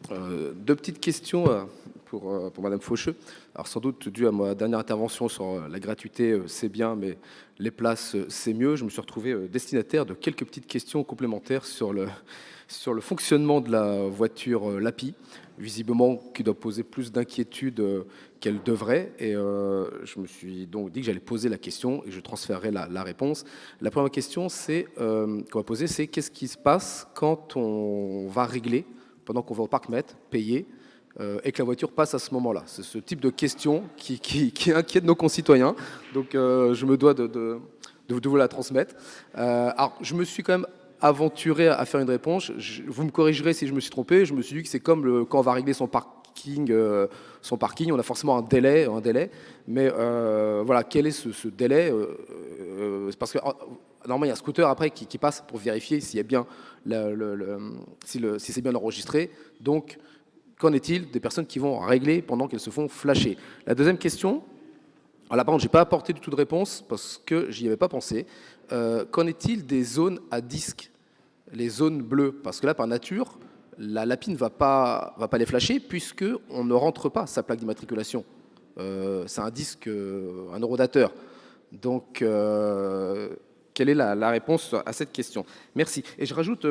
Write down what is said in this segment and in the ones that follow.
Deux petites questions pour Madame Faucheux. Alors sans doute dû à ma dernière intervention sur la gratuité, c'est bien, mais les places, c'est mieux. Je me suis retrouvé destinataire de quelques petites questions complémentaires sur le fonctionnement de la voiture Lapi, visiblement qui doit poser plus d'inquiétude qu'elle devrait. Et je me suis donc dit que j'allais poser la question et je transférerai la réponse. La première question qu'on va poser, c'est qu'est-ce qui se passe quand on va régler pendant qu'on va au parc-mètre, payer, et que la voiture passe à ce moment-là. C'est ce type de question qui inquiète nos concitoyens. Donc je me dois de vous la transmettre. Alors je me suis quand même aventuré à faire une réponse. Vous me corrigerez si je me suis trompé. Je me suis dit que c'est comme quand on va régler son parking, on a forcément un délai. Mais voilà, quel est ce délai c'est parce que normalement, il y a un scooter après qui passe pour vérifier s'il y a bien si c'est bien enregistré. Donc, qu'en est-il des personnes qui vont régler pendant qu'elles se font flasher? La deuxième question, alors là, par contre, je n'ai pas apporté du tout de réponse parce que j'y avais pas pensé. Qu'en est-il des zones à disque, les zones bleues? Parce que là, par nature, la Lapi ne va pas les flasher puisqu'on ne rentre pas sa plaque d'immatriculation. C'est un disque, un eurodateur. Donc, quelle est la réponse à cette question? Merci. Et je rajoute,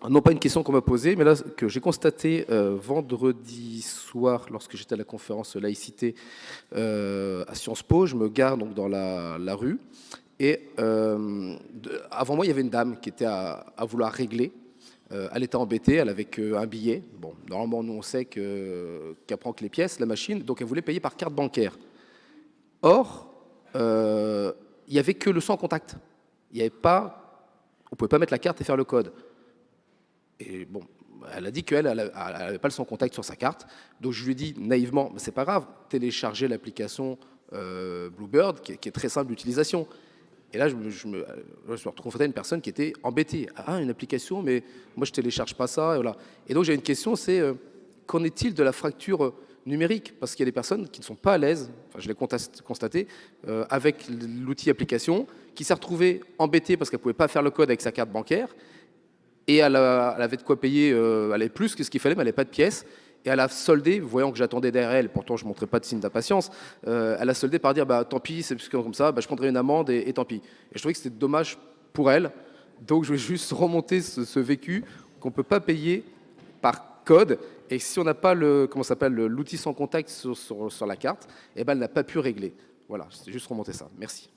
non pas une question qu'on m'a posée, mais là, que j'ai constaté vendredi soir, lorsque j'étais à la conférence laïcité à Sciences Po. Je me gare donc dans la rue. Et avant moi, il y avait une dame qui était à vouloir régler. Elle était embêtée, elle avait qu'un billet. Bon, normalement, nous, on sait qu'elle prend que les pièces, la machine, donc elle voulait payer par carte bancaire. Or, il n'y avait que le sans contact. Il y avait pas, on ne pouvait pas mettre la carte et faire le code. Et bon, elle a dit qu'elle n'avait pas le sans contact sur sa carte. Donc je lui ai dit naïvement, c'est pas grave, téléchargez l'application Bluebird, qui est très simple d'utilisation. Et là, je me suis retrouvé à une personne qui était embêtée. Ah, une application, mais moi, je ne télécharge pas ça. Et, voilà. Et donc, j'ai une question, c'est qu'en est-il de la fracture numérique? Parce qu'il y a des personnes qui ne sont pas à l'aise, enfin, je l'ai constaté, avec l'outil application, qui s'est retrouvée embêtée parce qu'elle ne pouvait pas faire le code avec sa carte bancaire. Et elle avait de quoi payer, elle avait plus que ce qu'il fallait, mais elle n'avait pas de pièces. Et elle a soldé, voyant que j'attendais derrière elle, pourtant je ne montrais pas de signe d'impatience, elle a soldé par dire bah, tant pis, c'est comme ça, bah, je prendrai une amende et tant pis. Et je trouvais que c'était dommage pour elle. Donc je vais juste remonter ce vécu qu'on ne peut pas payer par code. Et si on n'a pas l'outil sans contact sur la carte, eh ben, elle n'a pas pu régler. Voilà, c'est juste remonter ça. Merci.